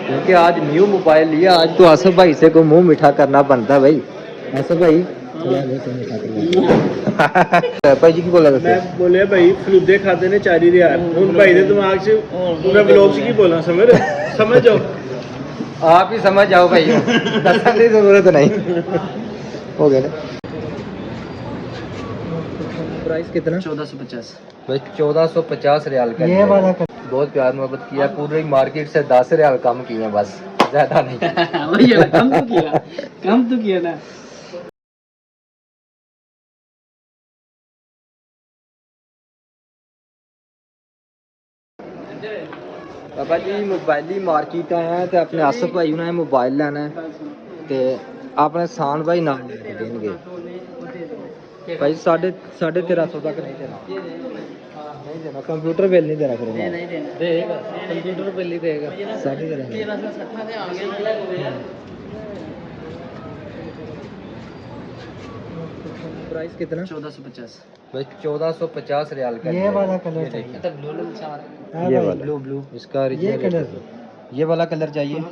क्योंकि आज new mobile लिया, आज तो आसफ भाई से को मुंह मीठा करना बनता है भाई। आसफ भाई भाई जी की बोला मैं बोले भाई फलूदे खाते ने 4000 ਹੁਣ ਭਾਈ ਦੇ ਦਿਮਾਗ 'ਚ ਉਹਨੇ ਵਲੌਗ 'ਚ ਕੀ ਬੋਲਣਾ समझ जाओ। आप ही समझ जाओ भाई, दर्शन की जरूरत नहीं। हो गया ना। प्राइस कितना? 1450 भाई 1450 रियाल का ये वाला बहुत प्यार मोहब्बत किया, पूरी मार्केट से 10 रियाल कम किए हैं बस, ज्यादा नहीं। वही है, कम तो किया ना। बाबा जी मोबाइल ही मार्केट आए हैं तो अपने आसफ भाई ने मोबाइल लेना है तो अपने सान भाई नाम लेके देंगे भाई 1350 तक नहीं देना, नहीं देना, कंप्यूटर बिल नहीं देना, फिर नहीं देगा, कंप्यूटर बिल ही देगा। 1350 प्राइस कितना? 1450 भाई 1450 रियाल का ये वाला कलर ये चाहिए। तो ब्लू लग चाह रहा ये वाला ब्लू इसका ये original कलर रेट। ये वाला कलर चाहिए है।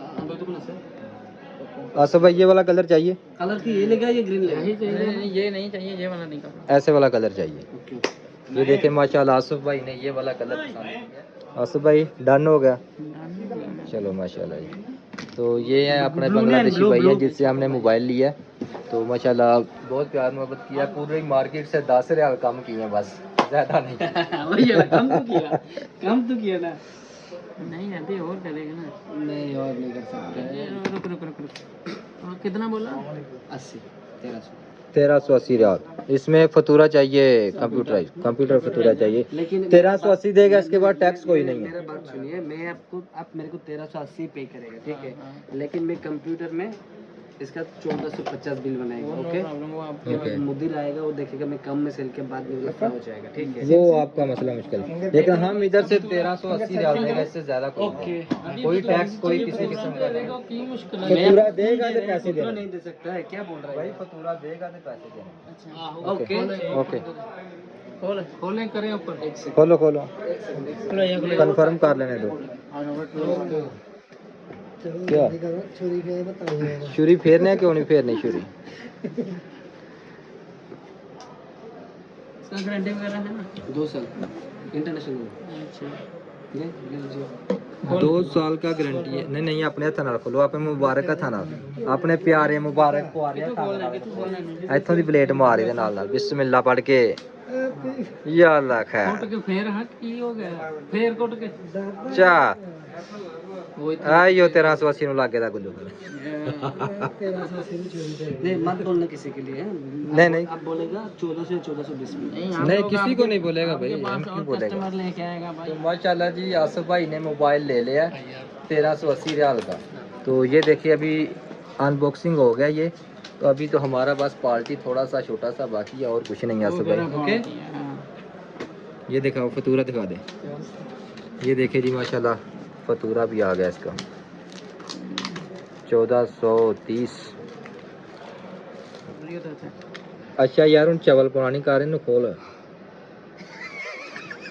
आसफ भाई, ये वाला कलर चाहिए, कलर की ये लेगा, ये ग्रीन लेगा। ये नहीं चाहिए, ये वाला नहीं करना। ऐसे वाला कलर चाहिए। ये देखे माशाल्लाह आसफ भाई ने ये वाला कलर पसंद किया। आसफ भाई डन हो गया, चलो माशाल्लाह जी। तो ये है अपने बांग्लादेशी भाई हैं जिससे हमने मोबाइल लिया, तो माशाल्लाह बहुत प्यार मोहब्बत किया, पूरी मार्केट से 10 रियाल कम किए हैं बस, ज़्यादा नहीं। वही है, कम तो किया ना। नहीं अभी और करेगा ना। नहीं और नहीं कर सकते। रुक। और कितना बोला? 80 1380 रियाल। इसमें फतूरा चाहिए, कंप्यूटर फतूरा चाहिए, लेकिन 1380 देगा, इसके बाद टैक्स कोई नहीं है। मेरा बात सुनिए, मैं आपको, आप मेरे को 1380 पे करेगा, ठीक है, लेकिन मैं कंप्यूटर में इसका 1450 बिल बनाएगा। ओके, मुदीर आएगा, वो देखेगा मैं कम में सेल के बाद में लफड़ा हो जाएगा, ठीक है। वो आपका मसला मुश्किल है, लेकिन हम इधर से 1380 रियाल देगा, इससे ज्यादा कोई टैक्स कोई किसी किस्म का नहीं। फतूरा देगा तो पैसे देना, नहीं दे सकता है, क्या बोल रहा है भाई फतूरा देगा तो पैसे देना। अच्छा ओके ओके खोलें करें ऊपर एक से खोलो कंफर्म कर लेने दो। क्या छुरी फेरने क्यों नहीं फेरनी छुरी? इसका गारंटी वगैरह है ना? 2 साल इंटरनेशनल। अच्छा 2 साल का गारंटी है। नहीं अपने हथ नाल खोलो, अपने मुबारक हथा नाल, अपने प्यारे मुबारक को आ रहा इथों दी प्लेट मारी दे नाल बिस्मिल्लाह पढ़ के, या अल्लाह खैर। कोट के फेर हट की हो गया, फेर कोट के चा वो आयो 1380 नु लागे दा गुल्लू। नहीं मत बोलना किसी के लिए। नहीं आप बोलेगा 14 से 1420 में। नहीं किसी को नहीं बोलेगा भाई, हम क्यों बोलेगा। कस्टमर लेके आएगा भाई। तो माशाल्लाह जी आसफ भाई ने मोबाइल ले लिया 1380 रियाल का। तो ये देखिए अभी अनबॉक्सिंग हो गया ये, तो अभी तो हमारा बस पार्टी थोड़ा सा छोटा सा बाकी है और कुछ नहीं है आसफ भाई। ओके ये दिखाओ फतूरा दिखा दे, ये देखिए जी माशाल्लाह फतूरा भी आ गया इसका 1430। अच्छा यार उन चावल पुरानी कार इन खोल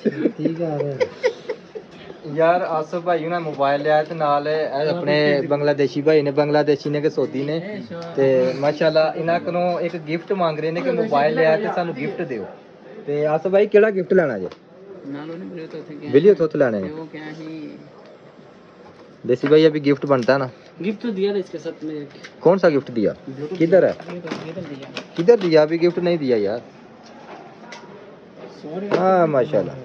ठीक है यार आसफ भाई ने मोबाइल लिया ते नाल अपने बांग्लादेशी भाई ने, बांग्लादेशी ने के सऊदी ने, ते माशाल्लाह इना कोलों एक गिफ्ट मांग रहे ने कि मोबाइल लिया ते सानू गिफ्ट दियो। ते आसफ भाई केड़ा गिफ्ट लेना जे? बिलियो तो लेने ने। वो क्या है देसी भाई अभी गिफ्ट बनता है ना, गिफ्ट तो दिया ना इसके साथ में। कौन सा गिफ्ट दिया? किधर है? किधर दिया? अभी गिफ्ट नहीं दिया यार। हाँ माशाल्लाह।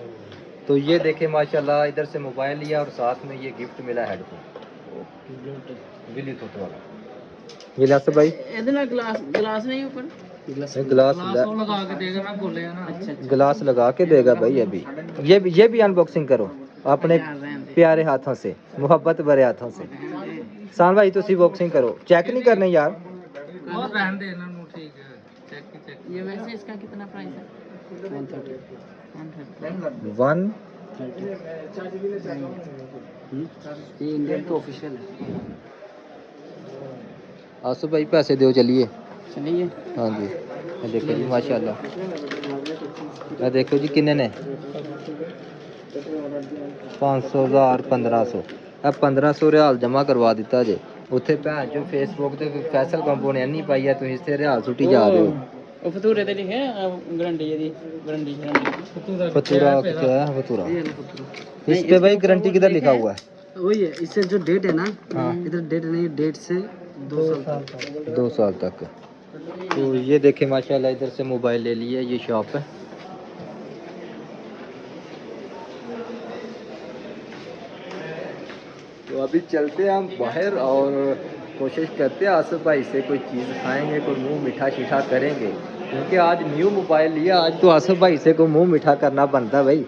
तो ये देखे माशाल्लाह इधर से मोबाइल लिया और साथ में ये गिफ्ट मिला हेडफोन ब्लूटूथ वाला। ये लास्ट भाई गिलास नहीं ऊपर गिलास लगा के देगा ना, बोलेगा ना। अच्छा गिलास लगा के देगा भाई। अभी ये भी अनबॉक्सिंग करो अपने प्यारे हाथों से, मोहब्बत भरे हाथों से। सान भाई तुसी बॉक्सिंग करो, चेक नहीं करने यार। और रहने दे ना, ठीक है चेक। ये वैसे इसका कितना प्राइस है? 130 1 ये इंडियन का ऑफिशियल है। आसफ भाई पैसे दो चलिए। चलिए हाँ जी ये देखो जी माशाल्लाह, ये देखो जी किन्ने ने 500 1000 1500 ਆ 1500 ਰਿਆਲ ਜਮਾ ਕਰਵਾ ਦਿੱਤਾ ਜੇ ਉੱਥੇ ਭੈਣ ਚੋ ਫੇਸਬੁੱਕ ਤੇ ਫੈਸਲ ਕੰਪੋ ਨੇ ਨਹੀਂ ਪਾਈ ਆ ਤੁਸੀਂ ਇੱਥੇ ਰਿਆਲ ਸੁੱਟੀ ਜਾ ਰਹੇ ਹੋ ਉਹ ਫਤੂਰੇ ਤੇ ਲਿਖਿਆ गारंटी ਦੀ गारंटी फतूरा क्या है फतूरा ये ना फतूरा इस पे भाई गारंटी किधर लिखा हुआ है वही है इससे जो डेट है ना हाँ। इधर डेट नहीं डेट से 2 साल तक 2 साल तक तो ये देखे माशाल्लाह इधर से मोबाइल ले लिए ये शॉप है तो अभी चलते हैं हम बाहर और कोशिश करते हैं आसिफ भाई से कोई चीज़ खाएंगे कोई मुंह मीठा शीठा करेंगे क्योंकि आज न्यू मोबाइल लिया आज तो आसिफ भाई से कोई मुंह मीठा करना बनता भाई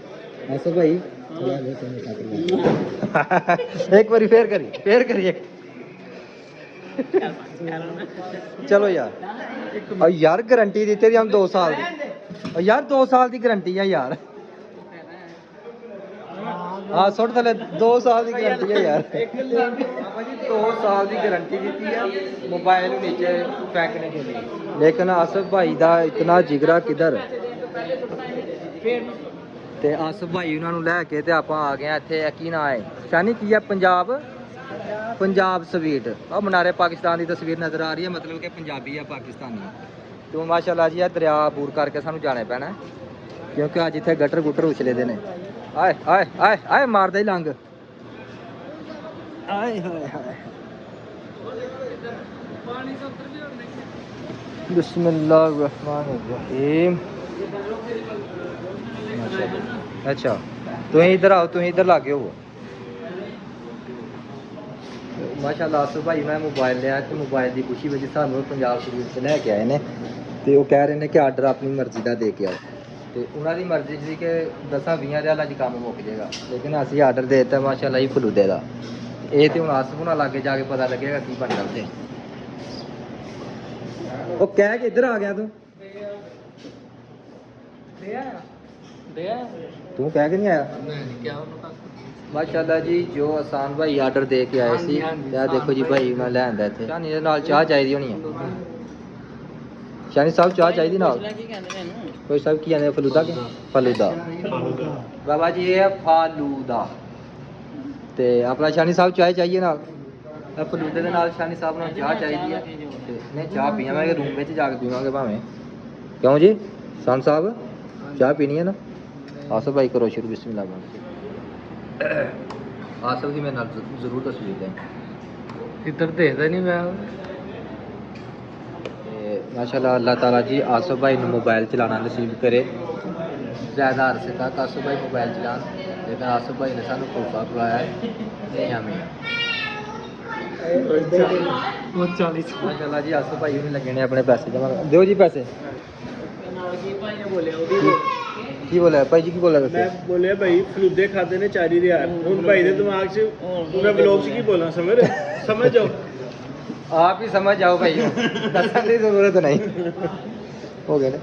आसिफ भाई एक बार फेर करिए चलो यार और यार गारंटी दी तेरी हम 2 साल दी और यार 2 साल की गारंटी है यार हाँ सुट थले 2 साल की गारंटी है यार 2 साल की गारंटी दी है मोबाइल नीचे फेंकने के लिए लेकिन आसिफ भाई दा इतना जिगरा किधर ਤੇ ਆਸਿਫ ਭਾਈ ਉਹਨਾਂ ਨੂੰ ਲੈ ਕੇ ਤੇ ਆਪਾਂ ਆ ਗਏ ਆ ਇੱਥੇ ਕੀ ਨਾਂ ਹੈ ਸ਼ਾਨੀ ਕੀ ਹੈ ਪੰਜਾਬ ਸਵੀਟ ਆ ਮਨਾਰੇ ਪਾਕਿਸਤਾਨ ਦੀ ਤਸਵੀਰ ਨਜ਼ਰ ਆ ਰਹੀ ਹੈ ਮਤਲਬ ਕਿ ਪੰਜਾਬੀ ਆ ਪਾਕਿਸਤਾਨੀ ਤੇ ਮਾਸ਼ਾਅੱਲਾ ਜੀ ਇਹ ਦਰਿਆ ਬੂਰ ਕਰਕੇ ਸਾਨੂੰ ਜਾਣੇ ਪੈਣਾ ਕਿਉਂਕਿ ਅੱਜ ਇੱਥੇ ਗਟਰ ਗੁਟਰ ਉਛਲੇ ਦੇ ਨੇ ਆਏ ਆਏ ਆਏ ਆਏ ਮਾਰਦਾ ਹੀ ਲੰਗ ਆਏ ਹਾਏ ਹਾਏ बिस्मिल्लाहिर्रहमानिर्रहीम अच्छा तुम इधर आओ तुम इधर लागे हो माशाअल्लाह आसिफ भाई मैं मोबाइल लिया तो मोबाइल की खुशी ਵਿੱਚ ਸਾਨੂੰ ਪੰਜਾਬ ਸ਼ਰੀਫ ਤੋਂ ਲੈ ਕੇ ਆਏ ਨੇ ਤੇ ਉਹ ਕਹਿ ਰਹੇ ਨੇ ਕਿ ਆਰਡਰ ਆਪਣੀ ਮਰਜ਼ੀ ਦਾ ਦੇ ਕੇ ਆਓ ਤੇ ਉਹਨਾਂ ਦੀ ਮਰਜ਼ੀ ਸੀ ਕਿ 10-20 ਰਿਆਲਾਂ 'ਚ ਕੰਮ ਮੁੱਕ ਜਾਏਗਾ ਲੇਕਿਨ ਅਸੀਂ ਆਰਡਰ ਦੇ ਦਿੱਤਾ ਮਾਸ਼ਾਅੱਲਾ ਹੀ ਫਲੂਦੇ ਦਾ ਇਹ ਤੇ ਹੁਣ ਆਸਿਫ ਹੁਣਾਂ ਲਾਗੇ ਜਾ ਕੇ ਪਤਾ ਲੱਗੇਗਾ ਕੀ ਬਣਦਾ ਉੱਥੇ ਉਹ ਕਹਿ ਕੇ ਇੱਧਰ ਆ ਗਿਆ ਤੂੰ ਤੂੰ ਕਹਿ ਕੇ ਨਹੀਂ ਆਇਆ ਮਾਸ਼ਾਅੱਲਾ ਜੀ ਜੋ ਆਸਾਨ ਭਾਈ ਆਰਡਰ ਦੇ ਕੇ ਆਏ ਸੀ ਤੇ ਆ ਦੇਖੋ ਜੀ ਭਾਈ ਮੈਂ ਲੈ ਆਂਦਾ ਇੱਥੇ ਸ਼ਾਨੀ ਦੇ ਨਾਲ ਚਾਹ ਚਾਹੀਦੀ ਹੋਣੀ ਹੈ ਸ਼ਾਨੀ ਸਾਹਿਬ ਚਾਹ ਚਾਹੀਦੀ ਨਾਲ ਕੋਈ ਸਾਹਿਬ ਕੀ ਕਹਿੰਦੇ ਫਲੂਦਾ ਕਿ ਫਲੂਦਾ ਬਾਬਾ ਜੀ ਇਹ ਫਾਲੂਦਾ ਤੇ ਆਪਣਾ ਸ਼ਾਨੀ ਸਾਹਿਬ ਚਾਹ ਚਾਹੀਏ ਨਾਲ ਫਲੂਦੇ ਦੇ ਨਾਲ ਸ਼ਾਨੀ ਸਾਹਿਬ ਨੂੰ ਚਾਹ ਚਾਹੀਦੀ ਹੈ ਤੇ ਨਹੀਂ ਚਾਹ ਪੀਵਾਂਗੇ ਰੂਮ ਵਿੱਚ ਜਾ ਕੇ ਪੀਵਾਂਗੇ ਭਾਵੇਂ ਕਿਉਂ ਜੀ ਸੰਤ ਸਾਹਿਬ ਚਾਹ ਪੀਣੀ ਹੈ ਨਾ ਆਸਿਫ ਭਾਈ ਕਰੋ ਸ਼ੁਰੂ ਬਿਸਮਿਲ੍ਲਾ ਆਸਿਫ ਜੀ ਮੇਰੇ ਨਾਲ ਜ਼ਰੂਰ ਤਸਵੀਰ ਲੈ इधर देखदा नहीं मैं माशाल्लाह अल्लाह ताला जी आसिफ भाई ने मोबाइल चलाना नसीब करे ज़्यादा अरसे तक आसिफ भाई मोबाइल चलान लेकिन आसिफ भाई ने सानू तोहफा खिलाया है नहीं हमें वो 40 माशाल्लाह जी आसिफ भाई ने लगे ने अपने पैसे जमा दो जी पैसे की बोला है भाई जी की बोला मैं बोलिया भाई फलूदे खाते ने 4 रियाल ਹੁਣ ਭਾਈ ਦੇ ਦਿਮਾਗ 'ਚ ਉਹਨੇ ਵਲੌਗ 'ਚ ਕੀ ਬੋਲਣਾ समझ जाओ आप ही समझ जाओ भाई दसन की जरूरत नहीं हो गया ना